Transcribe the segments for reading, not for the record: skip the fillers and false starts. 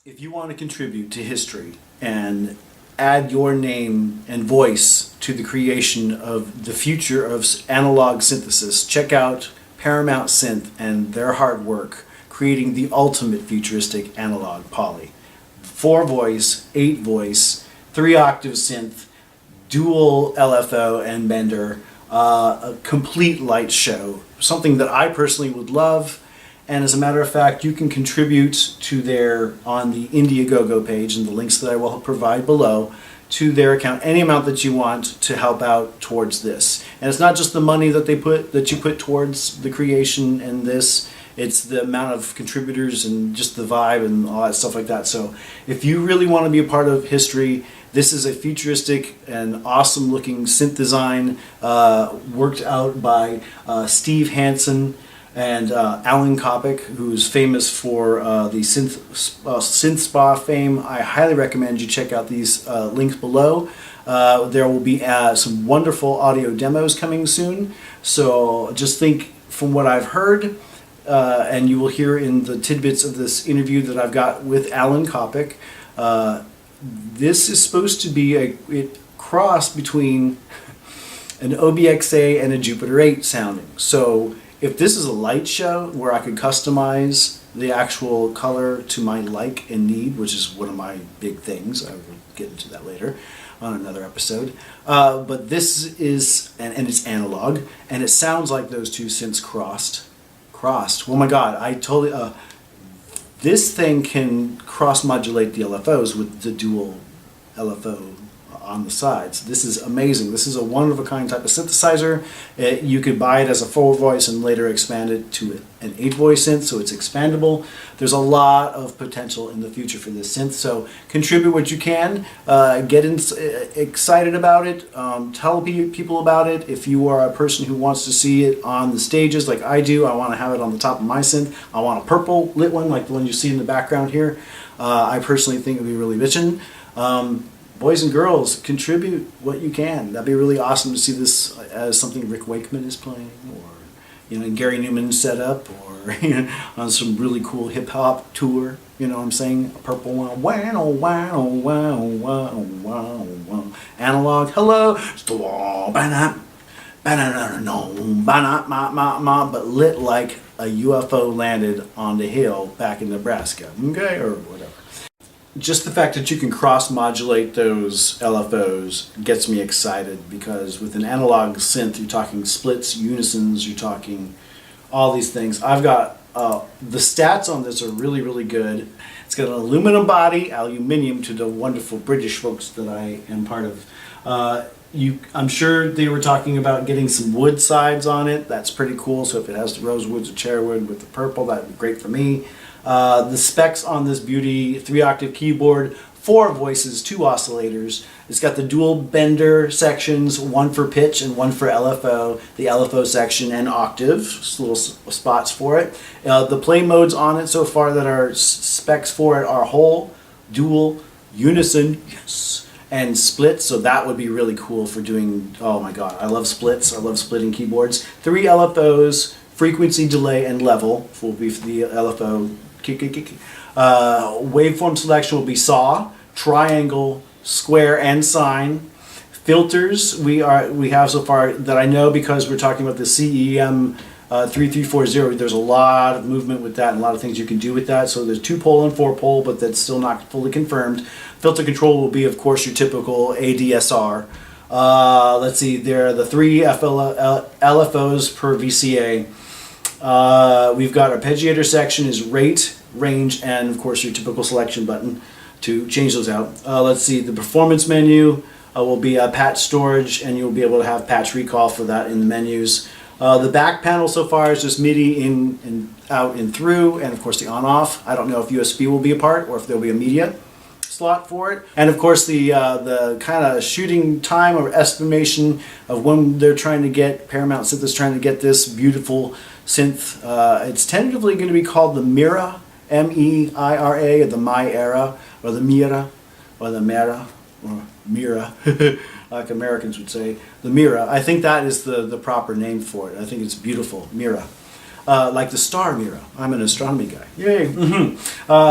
If you want to contribute to history and add your name and voice to the creation of the future of analog synthesis, check out Paramount Synth and their hard work creating the ultimate futuristic analog poly. 4 voice, 8 voice, 3 octave synth, dual LFO and bender, a complete light show, something that I personally would love. And as a matter of fact, you can contribute to their, on the Indiegogo page, and the links that I will provide below, to their account, any amount that you want to help out towards this. And it's not just the money that you put towards the creation and this, it's the amount of contributors and just the vibe and all that stuff like that. So if you really want to be a part of history, this is a futuristic and awesome looking synth design worked out by Steve Hansen and Alan Kopic, who's famous for the synth spa fame. I highly recommend you check out these links below. There will be some wonderful audio demos coming soon. So just think from what I've heard, and you will hear in the tidbits of this interview that I've got with Alan Kopic, this is supposed to be a cross between an OBXA and a Jupiter 8 sounding. So if this is a light show where I could customize the actual color to my like and need, which is one of my big things, I will get into that later on another episode. But this is, and it's analog, and it sounds like those two synths crossed. Oh my God, I totally, this thing can cross modulate the LFOs with the dual LFO on the sides. This is amazing. This is a one-of-a-kind type of synthesizer. You could buy it as a 4-voice and later expand it to an 8-voice synth, so it's expandable. There's a lot of potential in the future for this synth, so contribute what you can. Get excited about it. Tell people about it. If you are a person who wants to see it on the stages like I do, I want to have it on the top of my synth. I want a purple lit one like the one you see in the background here. I personally think it would be really bitchin'. Boys and girls, contribute what you can. That'd be really awesome to see this as something Rick Wakeman is playing, or Gary Newman set up, or on some really cool hip hop tour. You know what I'm saying? A purple one, wow, wow, wow, wow, wow, wow. Analog, hello, but lit like a UFO landed on the hill back in Nebraska, okay, or whatever. Just the fact that you can cross-modulate those LFOs gets me excited, because with an analog synth, you're talking splits, unisons, you're talking all these things. I've got, the stats on this are really, really good. It's got an aluminum body, aluminium to the wonderful British folks that I am part of. I'm sure they were talking about getting some wood sides on it. That's pretty cool. So if it has the rosewoods or cherrywood with the purple, that would be great for me. The specs on this beauty: 3-octave keyboard, 4 voices, 2 oscillators. It's got the dual bender sections, one for pitch and one for LFO. The LFO section and octave, little spots for it. The play modes on it so far that are specs for it are whole, dual, unison, yes, and split. So that would be really cool for doing, oh my God, I love splits. I love splitting keyboards. 3 LFOs, frequency, delay, and level will be for the LFO. Waveform selection will be saw, triangle, square, and sine. Filters we have so far that I know, because we're talking about the CEM3340. There's a lot of movement with that and a lot of things you can do with that. So there's 2-pole and 4-pole, but that's still not fully confirmed. Filter control will be, of course, your typical ADSR. Let's see, there are the 3 LFOs per VCA. We've got arpeggiator section is rate, range, and of course your typical selection button to change those out. Let's see, the performance menu will be patch storage, and you'll be able to have patch recall for that in the menus. The back panel so far is just MIDI in and out and through, and of course the on-off. I don't know if USB will be a part or if there'll be a media slot for it. And of course the kind of shooting time or estimation of when they're trying to get, Paramount Synth is trying to get this beautiful synth. It's tentatively going to be called the Meira, M-E-I-R-A, or the Meira, or the Meira, or the Meira, or Meira, like Americans would say, the Meira. I think that is the proper name for it. I think it's beautiful, Meira. like the star Meira. I'm an astronomy guy. Yay!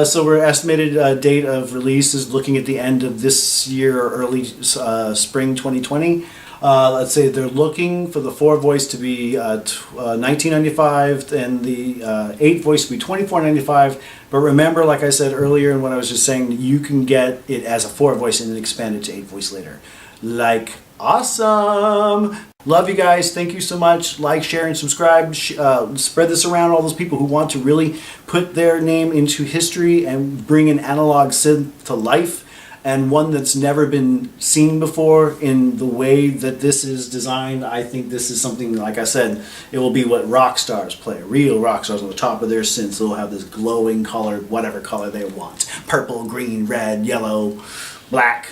So we're estimated date of release is looking at the end of this year, or early spring 2020. Let's say they're looking for the 4-voice to be $19.95 and the 8-voice to be $24.95. But remember, like I said earlier, and what I was just saying, you can get it as a 4-voice and then expand it to 8-voice later. Like, awesome! Love you guys. Thank you so much. Like, share, and subscribe. Spread this around all those people who want to really put their name into history and bring an analog synth to life, and one that's never been seen before in the way that this is designed. I think this is something, like I said, it will be what rock stars play. Real rock stars on the top of their synths. They'll have this glowing color, whatever color they want. Purple, green, red, yellow, black.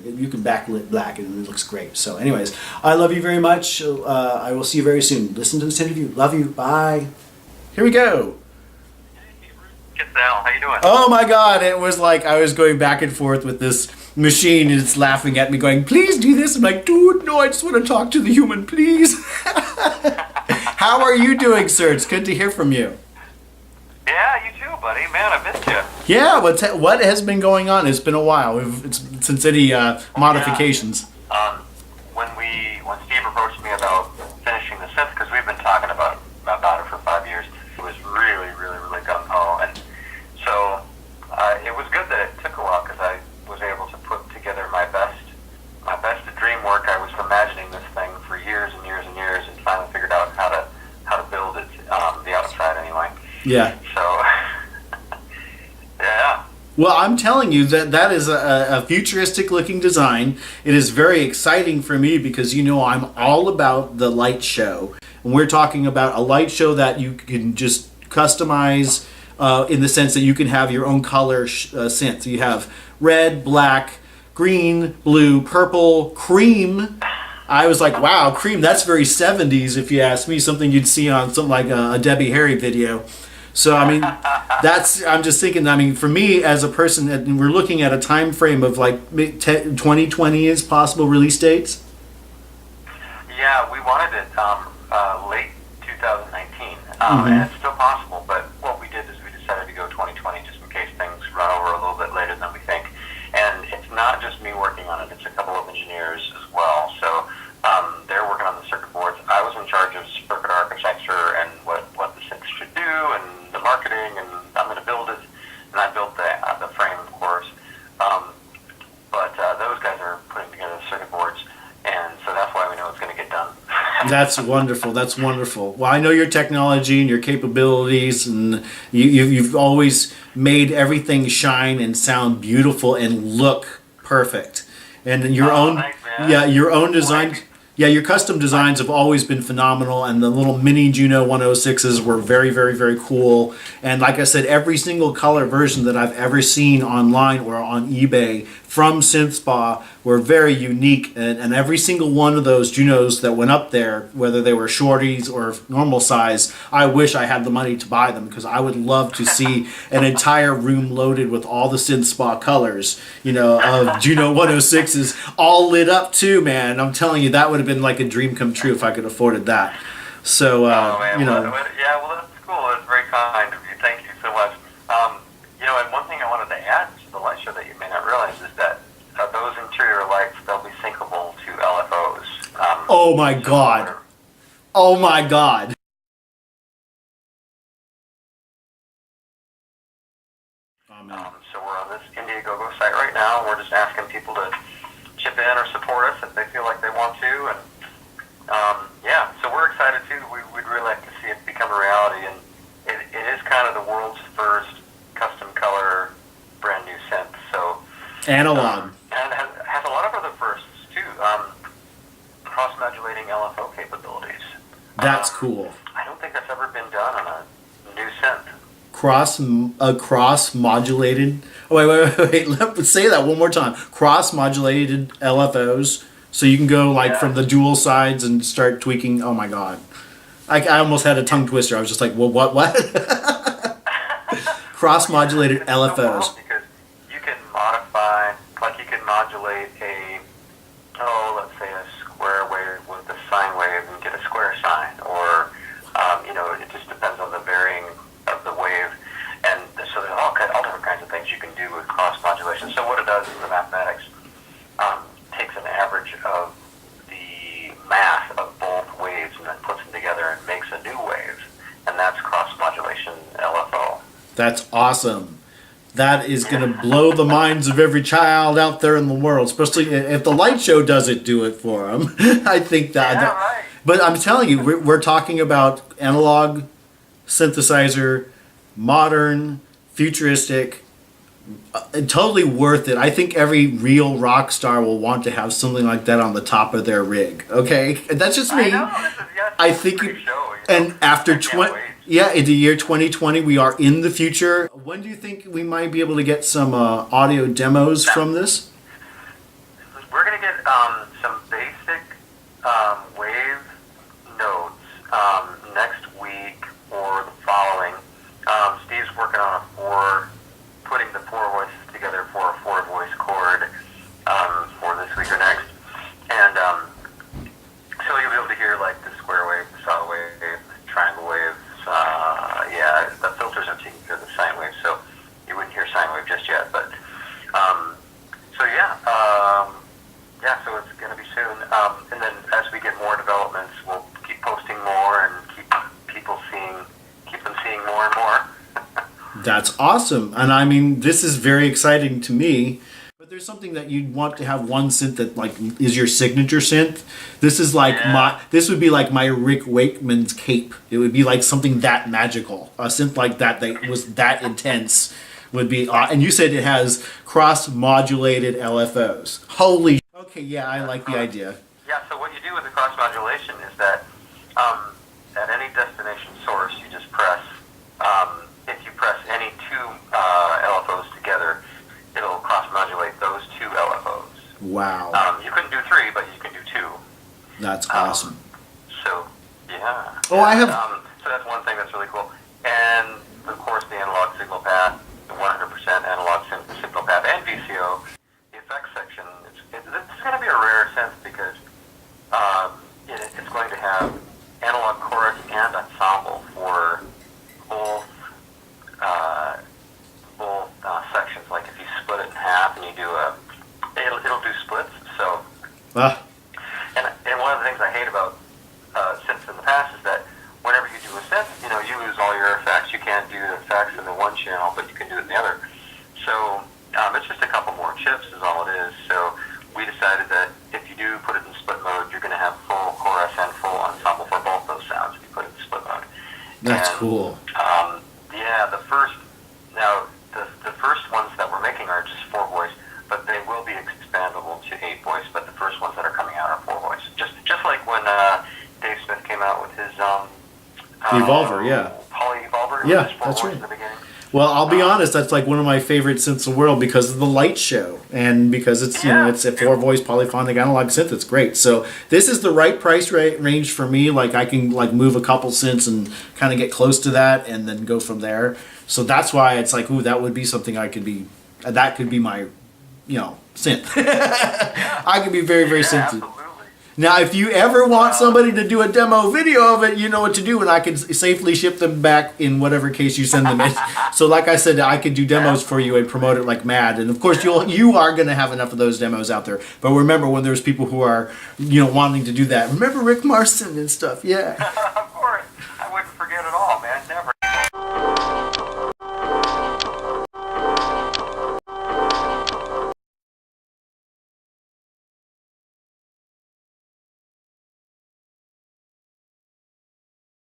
You can backlit black and it looks great. So anyways, I love you very much. I will see you very soon. Listen to this interview. Love you. Bye. Here we go. It's Al. How you doing? Oh my God. It was like I was going back and forth with this machine and it's laughing at me going, please do this. I'm like, dude, no, I just want to talk to the human, please. How are you doing, sir? It's good to hear from you. Yeah, you too, buddy. Man, I missed you. Yeah, what has been going on? It's been a while. It's since any modifications. Yeah. When Steve approached me about finishing the synth, because we've been talking about it for 5 years, it was really, really, really gung-ho. And so it was good that it took a while, because I was able to put together my best dream work. I was imagining this thing for years and years and years, and finally figured out how to build it, the outside anyway. Yeah. So, yeah. Well, I'm telling you that is a futuristic looking design. It is very exciting for me because, you know, I'm all about the light show. And we're talking about a light show that you can just customize in the sense that you can have your own color synth. You have red, black, green, blue, purple, cream. I was like, wow, cream, that's very 70s if you ask me, something you'd see on something like a Debbie Harry video. So, I mean, I'm just thinking, I mean, for me as a person, and we're looking at a time frame of like 2020 is possible release dates? Yeah, we wanted it late 2019, and it's still possible, but what we did is we decided to go 2020 just in case things run over a little bit later than we think. And it's not just me working on it, it's a couple of engineers as well. So they're working on the circuit boards. I was in charge of circuit architecture and what the synths should do and the marketing, and I'm going to build it. And I built the frame, of course. But those guys are putting together the circuit boards, and so that's why we know it's going to get done. That's wonderful. That's wonderful. Well, I know your technology and your capabilities, and you've always made everything shine and sound beautiful and look perfect. And your Thanks, man. your own design. Yeah, your custom designs have always been phenomenal, and the little mini Juno 106s were very, very, very cool. And like I said, every single color version that I've ever seen online or on eBay from SynthSpa were very unique, and every single one of those Junos that went up there, whether they were shorties or normal size, I wish I had the money to buy them, because I would love to see an entire room loaded with all the SynthSpa colors, you know, of Juno 106s all lit up too, man. I'm telling you, that would have been like a dream come true if I could afford that. So, man, you know. yeah, well, that's cool. That's very kind of you. Thank you so much. You know, and one thing I wanted to add to the light show that you may not realize is that those interior lights, they'll be syncable to LFOs. Oh my God. Oh my God. So we're on this Indiegogo site right now, and we're just asking people to chip in or support us if they feel like they want to. And yeah, so we're excited too. We'd really like to see it become a reality, and it is kind of the world's first custom color brand new synth. So Analog. and it has a lot of other firsts too. Cross modulating LFO capabilities. That's cool. I don't think that's ever been done on a new synth. Cross modulated. Oh, wait. Let's say that one more time. Cross modulated LFOs, so you can go like from the dual sides and start tweaking. Oh my God, I almost had a tongue twister. I was just like, well, what? Cross modulated LFOs. So because you can modify, like you can modulate let's say a square wave with a sine wave and get a square sine, or you know, it just depends That's awesome. That is going to blow the minds of every child out there in the world, especially if the light show doesn't do it for them. I think that. Yeah, right. But I'm telling you, we're talking about analog synthesizer, modern, futuristic, totally worth it. I think every real rock star will want to have something like that on the top of their rig. Okay, that's just me. I know, this is, yes, I think, show, you know? and after I can't wait. in the year 2020, we are in the future. When do you think we might be able to get some audio demos from this? We're going to get some basic wave notes next week or the following. Steve's working on putting the four voices together for a four-voice chord for this week or next. And so you'll be able to hear like the square wave, the saw wave, the triangle waves. The filters are taking care of the sine wave, so you wouldn't hear sine wave just yet. But so it's going to be soon. And then as we get more developments, we'll keep posting more and keep them seeing more and more. That's awesome. And I mean, this is very exciting to me. But there's something that you'd want to have one synth that like is your signature synth. This is like this would be like my Rick Wakeman's cape. It would be like something that magical. A synth like that was that intense would be. And you said it has cross modulated LFOs. Holy. Okay, yeah, I like the idea. Yeah. So what you do with the cross modulation is that at any destination source, you just press. If you press any two LFOs together, it'll cross-modulate those two LFOs. Wow. You couldn't do three, but you can do two. That's awesome. So, yeah. Oh, I have... so that's one thing that's really cool. And, of course, the analog signal path, the 100% analog signal path, and VCO, the effects section, this is going to be a rare sense because it's going to have analog chorus and ensemble for both sections. Like if you split it in half and you do it'll do splits. So, and one of the things I hate about synths in the past is that whenever you do a synth, you lose all your effects. You can't do the effects in the one channel, but you can do it in the other. So it's just a couple more chips is all it is. So we decided that if you do put it in split mode, you're going to have full chorus and full ensemble for both those sounds if you put it in split mode. That's cool. The first ones that we're making are just four voice, but they will be expandable to eight voice. But the first ones that are coming out are four voice. Just like when Dave Smith came out with his Evolver, yeah. Poly Evolver. Yeah, that's right. In the beginning. Well, I'll be honest, that's like one of my favorite synths in the world because of the light show and because it's it's a four-voice polyphonic analog synth. It's great. So this is the right price range for me. Like I can like move a couple synths and kind of get close to that and then go from there. So that's why it's like, ooh, that would be something that could be my, synth. I could be very, very synthy. Absolutely. Now, if you ever want somebody to do a demo video of it, you know what to do, and I can safely ship them back in whatever case you send them in. So, like I said, I could do demos for you and promote it like mad. And of course, you are going to have enough of those demos out there. But remember, when there's people who are, wanting to do that, remember Rik Marston and stuff, yeah.